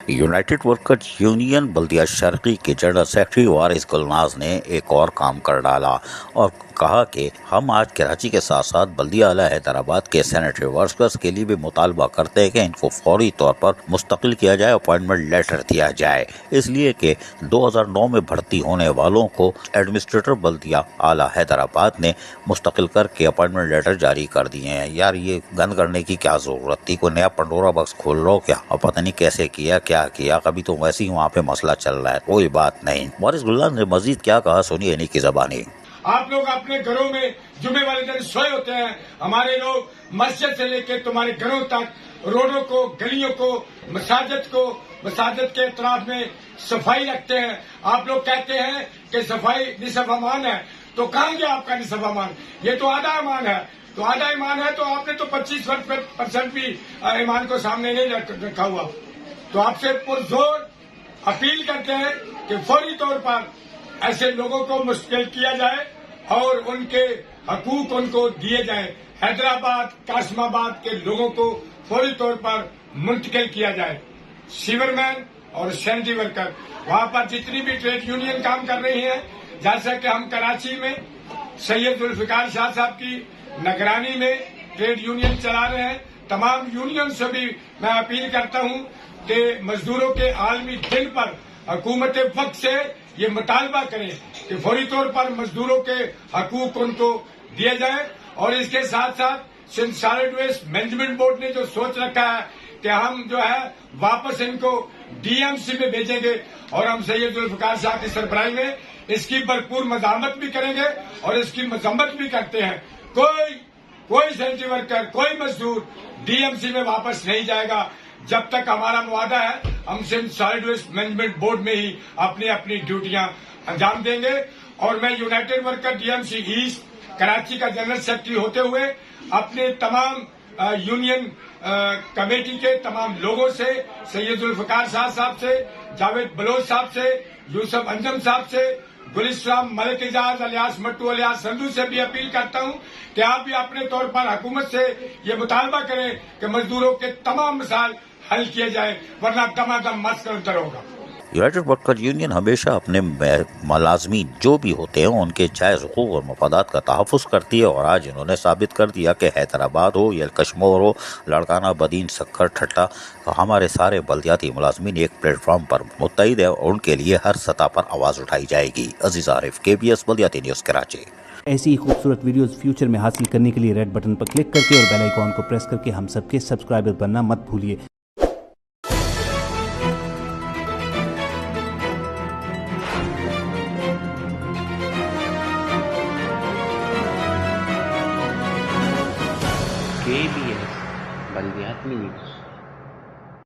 United workers union بلدیہ شرقی کے general secretary وارث گلناز نے ایک اور کام کر ڈالا اور کہا کہ ہم آج کراچی کے ساتھ ساتھ بلدیہ اعلیٰ حیدرآباد کے سینیٹری ورکرز کے لیے بھی مطالبہ کرتے ہیں کہ ان کو فوری طور پر مستقل کیا جائے، اپوائنٹمنٹ لیٹر دیا جائے، اس لیے کہ 2009 میں بھرتی ہونے والوں کو ایڈمنسٹریٹر بلدیہ اعلیٰ حیدرآباد نے مستقل کر کے اپوائنٹمنٹ لیٹر جاری کر دیے ہیں۔ یار یہ گند کرنے کی کیا ضرورت تھی؟ کوئی نیا پنڈورا باکس کھول رہا ہو کیا؟ اور پتہ نہیں کیسے کیا کبھی تو ویسے ہی وہاں پہ مسئلہ چل رہا ہے، کوئی بات نہیں۔ وارث گلناز نے مزید کیا کہا، سنیے انہی کی زبانی۔ آپ لوگ اپنے گھروں میں جمعے والے دن سوئے ہوتے ہیں، ہمارے لوگ مسجد سے لے کے تمہارے گھروں تک، روڈوں کو، گلیوں کو، مساجد کے اطراف میں صفائی رکھتے ہیں۔ آپ لوگ کہتے ہیں کہ صفائی نصف ایمان ہے، تو کہاں گیا آپ کا نصف ایمان؟ یہ تو آدھا ایمان ہے۔ تو آدھا ایمان ہے تو آپ نے تو 25% بھی ایمان کو سامنے نہیں رکھا ہوا۔ تو آپ سے پرزور اپیل کرتے ہیں کہ فوری طور پر ایسے لوگوں کو مستقل کیا جائے اور ان کے حقوق ان کو دیے جائیں۔ حیدرآباد، قاسم آباد کے لوگوں کو فوری طور پر منتقل کیا جائے۔ سیور مین اور سینٹری ورکر، وہاں پر جتنی بھی ٹریڈ یونین کام کر رہی ہیں، جیسا کہ ہم کراچی میں سید ذوالفقار شاہ صاحب کی نگرانی میں ٹریڈ یونین چلا رہے ہیں، تمام یونین سے بھی میں اپیل کرتا ہوں کہ مزدوروں کے عالمی دن پر حکومت وقت سے یہ مطالبہ کریں کہ فوری طور پر مزدوروں کے حقوق ان کو دیے جائیں۔ اور اس کے ساتھ ساتھ Sindh solid waste management board نے جو سوچ رکھا ہے کہ ہم جو ہے واپس ان کو ڈی ایم سی میں بھیجیں گے، اور ہم سید ذوالفقار شاہ کی سربراہی میں اس کی بھرپور مزاحمت بھی کریں گے اور اس کی مذمت بھی کرتے ہیں۔ کوئی سینٹری ورکر، کوئی مزدور ڈی ایم سی میں واپس نہیں جائے گا جب تک ہمارا معاہدہ ہے ہم Sindh solid waste management board میں ہی اپنی ڈیوٹیاں انجام دیں گے۔ اور میں united worker D M C east Karachi کا جنرل سیکرٹری ہوتے ہوئے اپنے تمام یونین کمیٹی کے تمام لوگوں سے، سید ذوالفقار شاہ صاحب سے، جاوید بلوچ صاحب سے، یوسف انجم صاحب سے، گل اسلام ملک اعجاز الیاس مٹو الیاس سندھو سے بھی اپیل کرتا ہوں کہ آپ بھی اپنے طور پر حکومت سے یہ مطالبہ کریں کہ مزدوروں کے تمام مسائل حل کیے جائیں، ورنہ دم مسکر اندر ہوگا۔ یونائٹڈ ورکر یونین ہمیشہ اپنے ملازمین جو بھی ہوتے ہیں ان کے جائز حقوق اور مفادات کا تحفظ کرتی ہے، اور آج انہوں نے ثابت کر دیا کہ حیدرآباد ہو یا کشمور ہو، لڑکانہ، بدین، سکھر، ٹھٹا، ہمارے سارے بلدیاتی ملازمین ایک پلیٹ فارم پر متحد ہیں اور ان کے لیے ہر سطح پر آواز اٹھائی جائے گی۔ عزیز عارف، KBS بلدیاتی نیوز کراچی۔ ایسی ہی خوبصورت ویڈیوز فیوچر میں حاصل کرنے کے لیے ریڈ بٹن پر کلک کر کے اور بیل آئیکن کو پریس کر کے ہم سب کے سبسکرائبر بننا مت بھولیے۔ KBS بلدیاتی نیوز۔